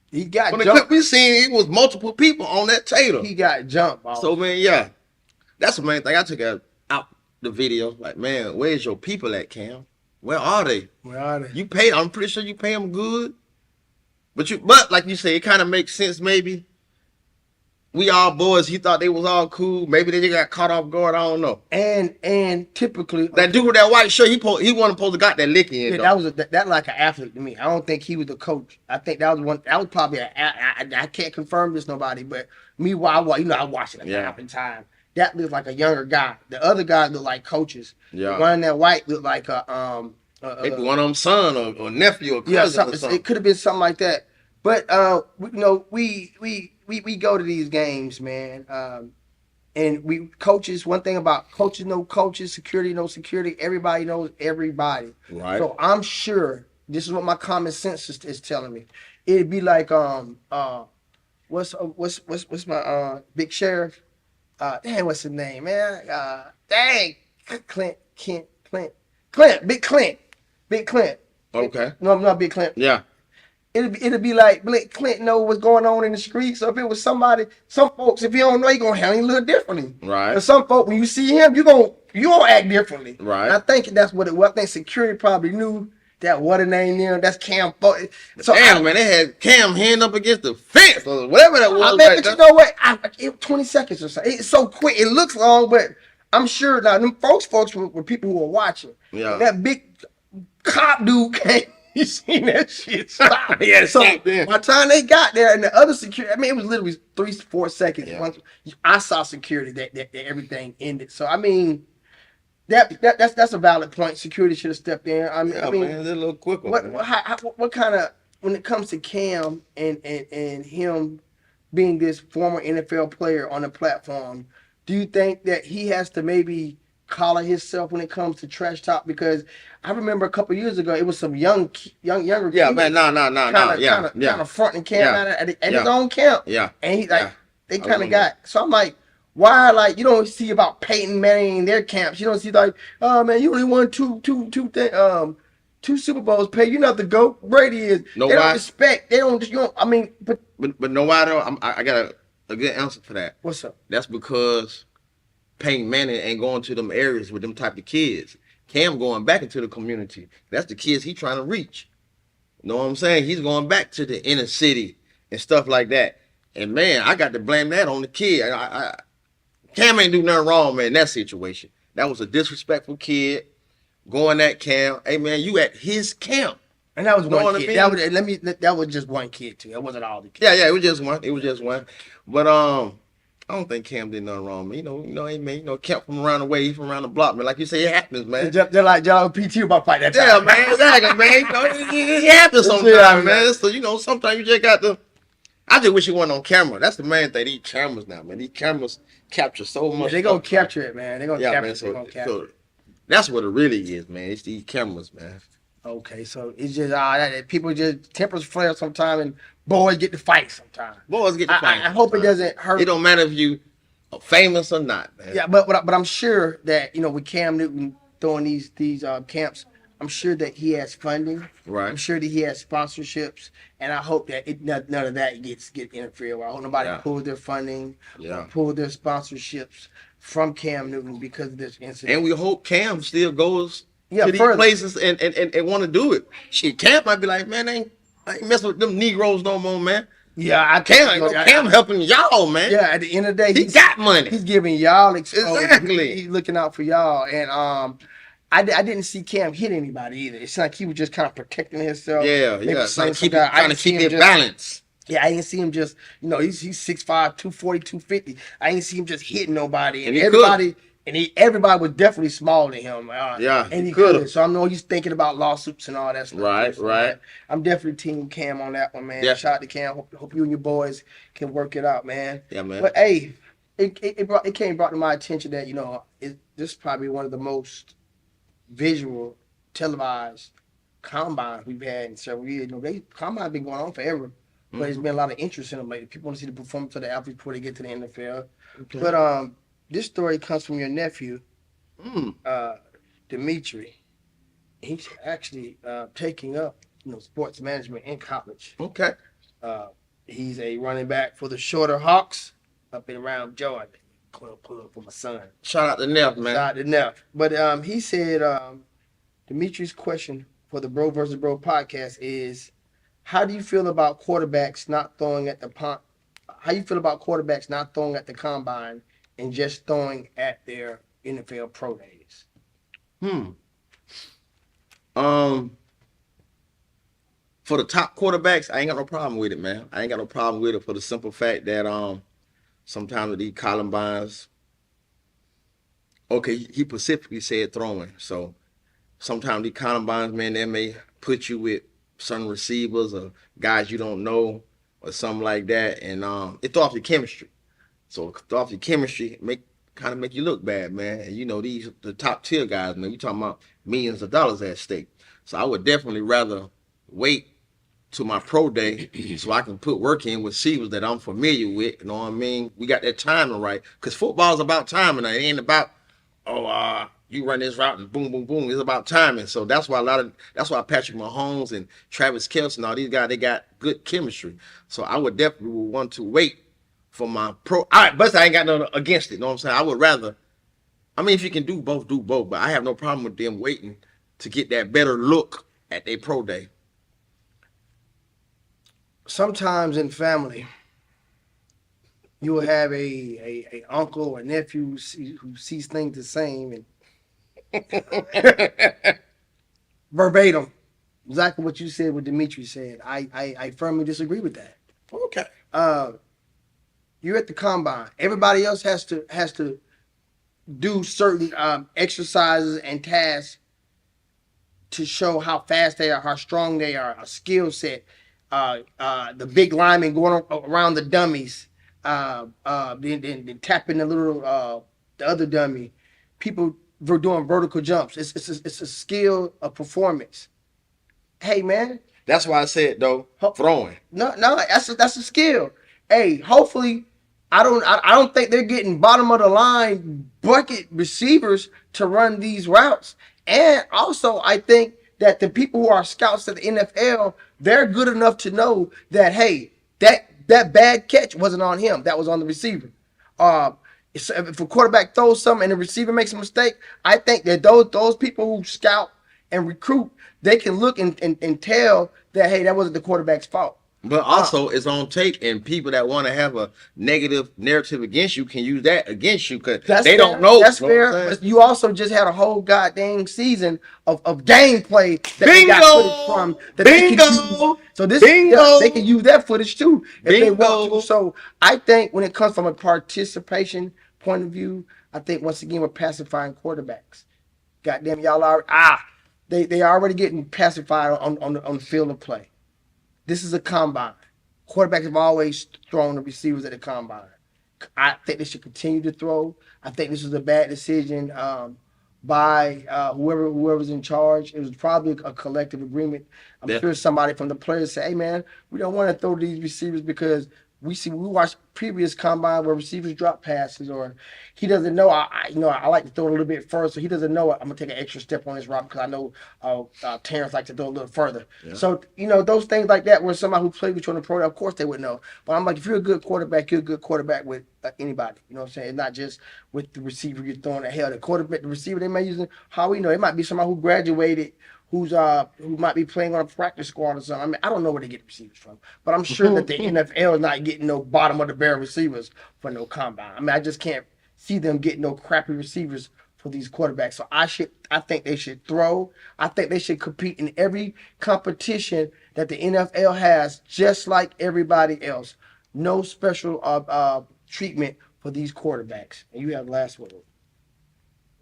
He got From the jumped. clip we seen, it was multiple people on that Taylor. He got jumped. Bro. So man, yeah, that's the main thing. I took out the video. Like, man, where's your people at, Cam? Where are they? Where are they? You paid. I'm pretty sure you pay them good. But like you say, it kind of makes sense. Maybe we all boys. He thought they was all cool. Maybe they just got caught off guard. I don't know. And typically that dude with that white shirt, he wasn't supposed to got that lick in. Yeah, that like an athlete to me. I don't think he was the coach. I think that was one. That was probably I can't confirm this nobody, but me while I watched it in time. That looked like a younger guy. The other guy looked like coaches. Yeah. The one in that white looked like maybe one of them son or nephew or cousin or something. It could have been something like that. But we go to these games, man. And we coaches. One thing about coaches know coaches, security know security. Everybody knows everybody. Right. So I'm sure this is what my common sense is telling me. It'd be like what's my big sheriff? Dang, what's his name, man? Big Clint. Okay. No, I'm not Big Clint. Yeah. It'd be like Clint know what's going on in the street. So if it was some folks, if you don't know, you gonna handle it a little differently. Right. And some folks, when you see him, you gonna act differently. Right. And I think that's what it was. I think security probably knew that what a name there. That's Cam. So damn, man, they had Cam hand up against the fence or whatever that was. But you know what? It 20 seconds or so. It's so quick. It looks long, but I'm sure now them folks were people who were watching. Yeah. That big cop dude came. You seen that shit stop. Yeah, so by the time they got there and the other security, I mean, it was literally 3-4 seconds. Yeah. Once I saw security that everything ended. So I mean, that's a valid point. Security should have stepped in. I mean, man, a little quicker. What kind of, when it comes to Cam and him being this former NFL player on the platform, do you think that he has to maybe collar himself when it comes to trash talk? Because I remember a couple years ago, it was some younger yeah, man, no, kind of fronting Cam out at his own camp. Yeah, and he they kind of got. So I'm like, why? You don't see about Peyton Manning in their camps. You don't see oh man, you only won two Super Bowls. Pay you not the GOAT. Brady is. No, they don't respect. They don't. You don't. I mean, but no why though? I got a good answer for that. What's up? That's because Peyton Manning ain't going to them areas with them type of kids. Cam going back into the community. That's the kids he trying to reach. You know what I'm saying? He's going back to the inner city and stuff like that. And man, I got to blame that on the kid. Cam ain't do nothing wrong, man, in that situation. That was a disrespectful kid going at Cam. Hey man, you at his camp. And that was one kid. That was just one kid too. That wasn't all the kids. Yeah, it was just one. But I don't think Cam did nothing wrong, man. Hey man, Cam from around the way, he from around the block, man. Like you say, it happens, man. They're like John PT about to fight that time. Yeah, man, exactly, man. It happens sometimes, man. So sometimes you just got to. I just wish it wasn't on camera. That's the main thing. These cameras now, man. These cameras capture so much. They're gonna capture it, man. They're gonna capture it. So that's what it really is, man. It's these cameras, man. Okay, so it's just people just tempers flare sometimes, and boys get to fight sometimes. I hope it doesn't hurt. It don't matter if you are famous or not, man. Yeah, but I'm sure that with Cam Newton throwing these camps, I'm sure that he has funding. Right. I'm sure that he has sponsorships, and I hope that none of that get interfered with. I hope nobody pulls their funding, or pull their sponsorships from Cam Newton because of this incident. And we hope Cam still goes to these places and want to do it. Shit, Cam might be like, man, I ain't messing with them Negroes no more, man. Yeah, Cam helping y'all, man. Yeah, at the end of the day, he got money. He's giving y'all exposure. Exactly. He's looking out for y'all, and I didn't see Cam hit anybody either. It's like he was just kind of protecting himself. Yeah. Trying to keep it balanced. Yeah, I didn't see him just, he's 6'5", 240, 250. I didn't see him just hitting nobody. And everybody was definitely smaller than him. And he could. So I know he's thinking about lawsuits and all that stuff. Right. I'm definitely team Cam on that one, man. Yeah. Shout out to Cam. Hope you and your boys can work it out, man. Yeah, man. But hey, it brought to my attention that this is probably one of the most visual televised combines we've had in several years. Combines been going on forever, but there's been a lot of interest in them lately. People want to see the performance of the athletes before they get to the NFL. Okay. But this story comes from your nephew, Mm. Dimitri. He's actually taking up sports management in college. Okay. Uh, he's a running back for the Shorter Hawks up and around Georgia. Pull up for my son. Shout out to Neff, man. Shout out to Neff. But he said Dimitri's question for the Bro versus Bro podcast is, how do you feel about quarterbacks not throwing at the How you feel about quarterbacks not throwing at the combine and just throwing at their NFL pro days? For the top quarterbacks, I ain't got no problem with it, man. I ain't got no problem with it for the simple fact that sometimes with these Columbines, okay, he specifically said throwing. So sometimes these Columbines, man, they may put you with certain receivers or guys you don't know or something like that, and it throw off your chemistry. So throw off your chemistry, make you look bad, man. And these the top tier guys, man. We talking about millions of dollars at stake. So I would definitely rather wait to my pro day so I can put work in with receivers that I'm familiar with. You know what I mean? We got that timing right. Because football's about timing. It ain't about, you run this route and boom, boom, boom. It's about timing. So that's why Patrick Mahomes and Travis Kelce and all these guys, they got good chemistry. So I would definitely want to wait for my pro. All right, but I ain't got nothing against it. You know what I'm saying? I would rather, if you can do both, do both. But I have no problem with them waiting to get that better look at their pro day. Sometimes in family, you will have a uncle or nephew who sees things the same and verbatim, exactly what you said, what Dimitri said. I firmly disagree with that. Okay. You're at the combine. Everybody else has to do certain exercises and tasks to show how fast they are, how strong they are, a skill set. The big lineman going around the dummies, then tapping the other dummy. People were doing vertical jumps. It's a skill, a performance. Hey man, that's why I said though, throwing. No, that's a skill. Hey, hopefully, I don't think they're getting bottom of the line bucket receivers to run these routes. And also, I think that the people who are scouts at the NFL, they're good enough to know that, hey, that bad catch wasn't on him. That was on the receiver. If a quarterback throws something and the receiver makes a mistake, I think that those people who scout and recruit, they can look and tell that, hey, that wasn't the quarterback's fault. But also, it's on tape, and people that want to have a negative narrative against you can use that against you because they don't know. That's fair. But you also just had a whole goddamn season of gameplay that Bingo! they got footage from. Bingo! So Bingo! They can use that footage too if they Bingo! want to. So I think when it comes from a participation point of view, I think once again we're pacifying quarterbacks. Goddamn, y'all are they already getting pacified on the field of play. This is a combine. Quarterbacks have always thrown the receivers at the combine. I think they should continue to throw. I think this was a bad decision by whoever's in charge. It was probably a collective agreement. I'm sure somebody from the players say, "Hey man, we don't want to throw these receivers because we watch previous combine where receivers drop passes, or he doesn't know. I like to throw it a little bit further, so he doesn't know I'm gonna take an extra step on this route because I know Terrence likes to throw a little further. Yeah. So those things like that, where somebody who played with you on the pro, of course they would know. But I'm like, if you're a good quarterback, you're a good quarterback with anybody. You know what I'm saying? Not just with the receiver you're throwing at. Hell, the receiver they may use. How we know it might be somebody who graduated, who might be playing on a practice squad or something. I mean, I don't know where they get the receivers from, but I'm sure that the NFL is not getting no bottom of the barrel receivers for no combine. I mean, I just can't see them getting no crappy receivers for these quarterbacks. So I think they should throw. I think they should compete in every competition that the NFL has, just like everybody else. No special treatment for these quarterbacks. And you have the last word.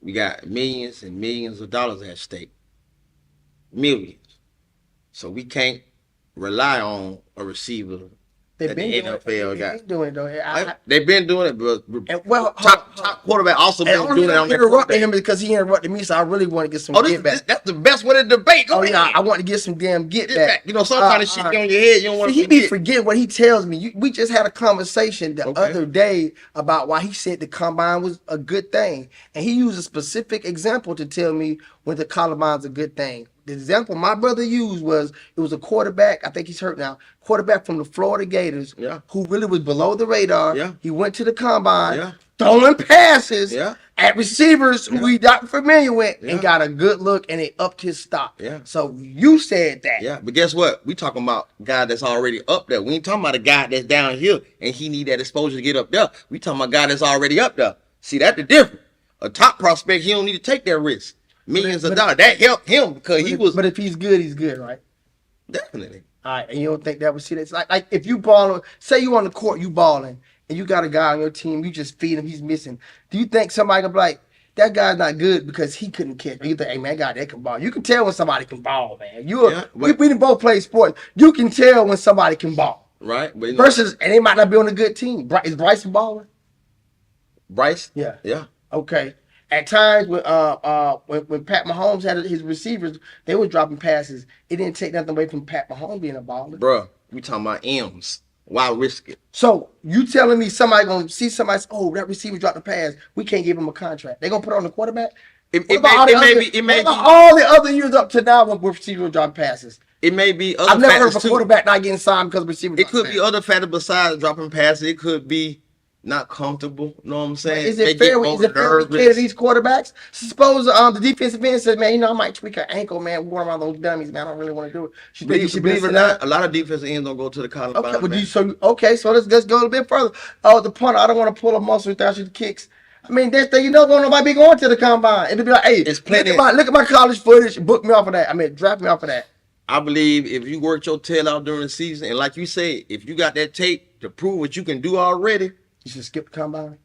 We got millions and millions of dollars at stake. Millions. So we can't rely on a receiver They've been the doing NFL it. got. They've been doing it, though. They've been doing it, but Well, top quarterback also been doing it on their interrupting him because he interrupted me, so I really want to get some get back. That's the best way to debate. Go ahead. Yeah, I want to get some damn get back. You know, sometimes shit get on your head. You don't want to he be forgetting what he tells me. We just had a conversation the other day about why he said the combine was a good thing, and he used a specific example to tell me when the combine's a good thing. The example my brother used was it was a quarterback. I think he's hurt now. Quarterback from the Florida Gators, who really was below the radar. Yeah. He went to the combine, throwing passes at receivers who he not familiar with, and got a good look, and it upped his stock. Yeah. So you said that. Yeah, but guess what? We talking about a guy that's already up there. We ain't talking about a guy that's down here and he need that exposure to get up there. We talking about a guy that's already up there. See, that's the difference. A top prospect, he don't need to take that risk. Millions of dollars. That helped him because he was. But if he's good, right? Definitely. All right, and you don't think that would see that? It's like if you balling, say you on the court, you balling, and you got a guy on your team, you just feed him, he's missing. Do you think somebody could be like, that guy's not good because he couldn't catch? Or you think, hey man, that guy that can ball. You can tell when somebody can ball, man. We didn't both play sports. You can tell when somebody can ball. Right. But versus, and they might not be on a good team. Is Bryson balling? Bryce? Yeah. Yeah. Okay. At times when Pat Mahomes had his receivers, they were dropping passes. It didn't take nothing away from Pat Mahomes being a baller. Bruh, we talking about M's. Why risk it? So you telling me somebody gonna see somebody? Oh, that receiver dropped the pass. We can't give him a contract. They gonna put it on the quarterback. It may be all the other years up to now when receivers dropping passes. It may be other. I've never heard of a quarterback not getting signed because receivers. It could be other factors besides dropping passes. It could be not comfortable. You know what I'm saying? Is it fair? Is it fair to these quarterbacks? Suppose the defensive end says, "Man, I might tweak an ankle, man. We're around those dummies, man. I don't really want to do it." Believe it or not, a lot of defensive ends don't go to the college. So let's go a bit further. Oh, the punter, I don't want to pull a muscle without you kicks. I mean, that thing, nobody be going to the combine. It'll be like, hey, look at my college footage. Book me off of that. I mean, draft me off of that. I believe if you worked your tail out during the season, and like you said, if you got that tape to prove what you can do already, you should skip the combine.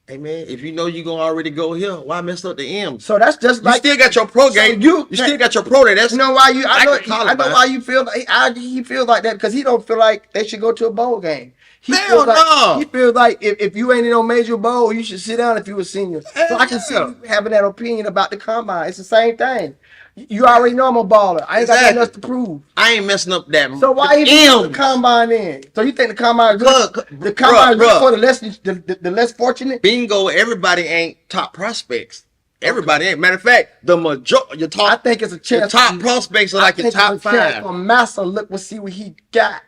Hey man, if you know you're gonna already go here, why mess up the M? So that's just like you still got your pro game. You still got your pro day. That's why you. I know why you feel. He feels like that because he don't feel like they should go to a bowl game. He feels like if you ain't in no major bowl, you should sit down if you a senior. So I can see you having that opinion about the combine. It's the same thing. You already know I'm a baller. I ain't got nothing else to prove. I ain't messing up that. So why even put the combine in? So you think the combine is good? The combine is good for the less fortunate? Bingo, everybody ain't top prospects. Everybody ain't. Matter of fact, the majority, I think it's a chance. The top prospects are like your top five. For Massa, look, we'll see what he got.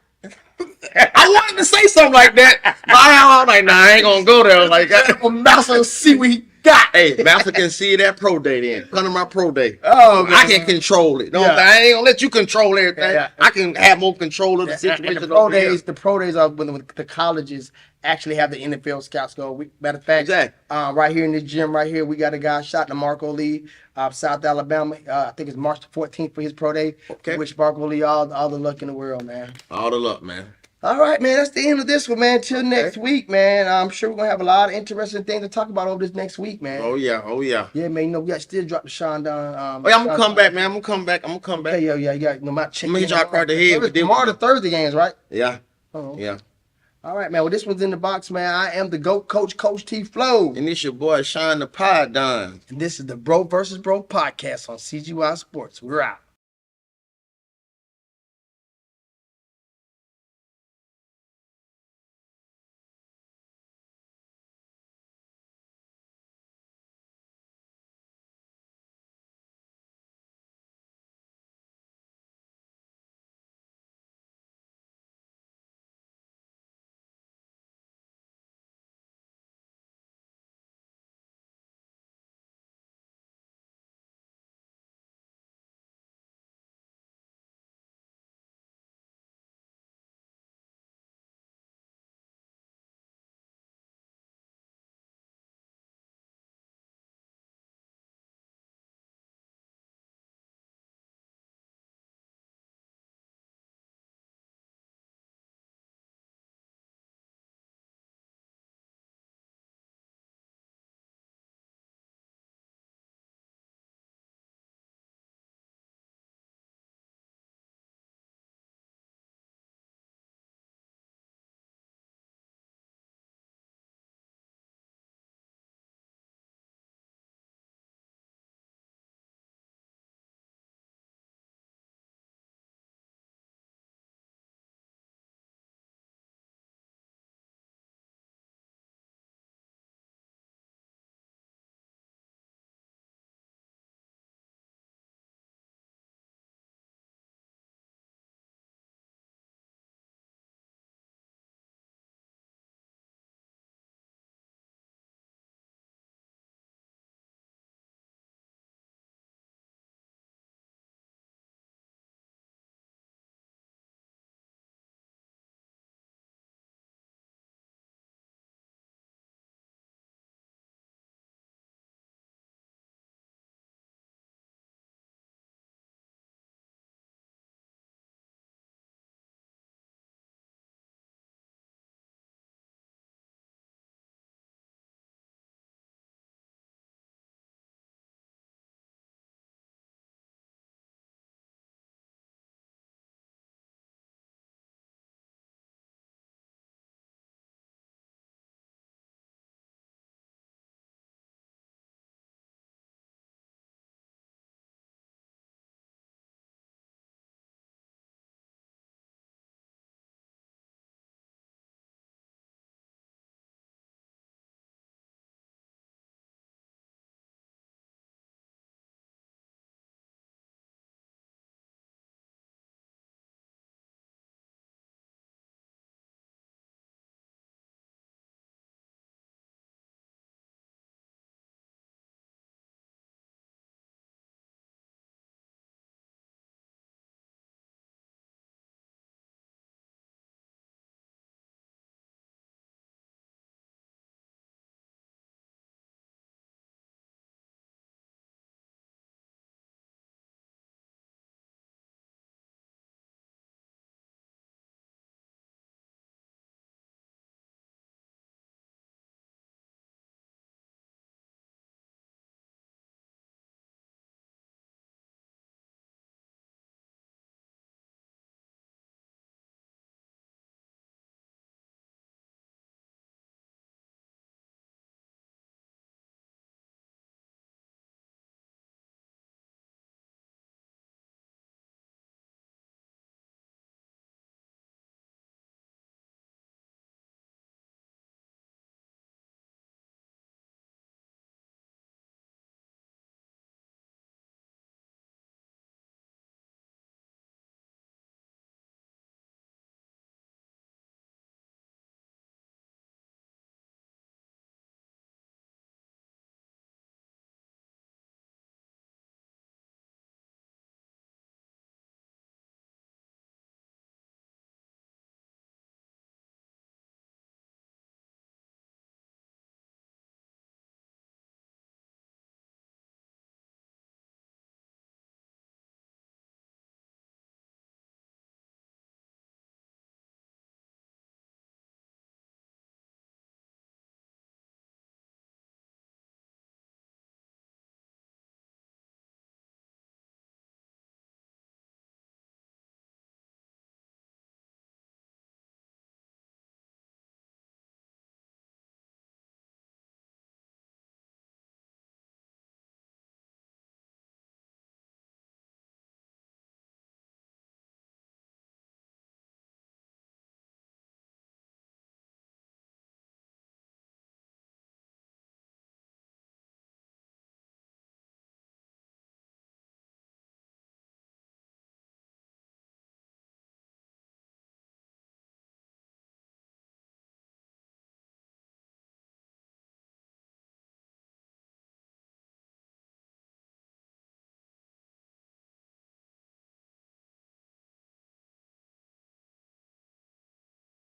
I wanted to say something like that, but I was like, nah, I ain't gonna go there like that. For Massa, see what he got. Hey, Massa can see that pro day then. Come to my pro day. Oh, man. I can control it. I ain't gonna let you control everything. Yeah. I can have more control of the situation. The pro days are when the colleges actually have the NFL scouts go. Matter of fact, right here in this gym right here, we got a guy shot to Marco Lee, South Alabama. I think it's March the 14th for his pro day. Okay. Wish Marco Lee all the luck in the world, man. All the luck, man. All right, man. That's the end of this one, man. Till next week, man. I'm sure we're gonna have a lot of interesting things to talk about over this next week, man. Oh yeah. Yeah, man. We got still drop the Sean down. I'm gonna come back, man. I'm gonna come back. Hey, yeah. You got my check. I'm gonna hit y'all across the head. Tomorrow the Thursday games, right? Yeah. Oh. Yeah. All right, man. Well, this one's in the box, man. I am the GOAT Coach T Flow. And this your boy Sean the Pod Don. And this is the Bro versus Bro podcast on CGY Sports. We're out.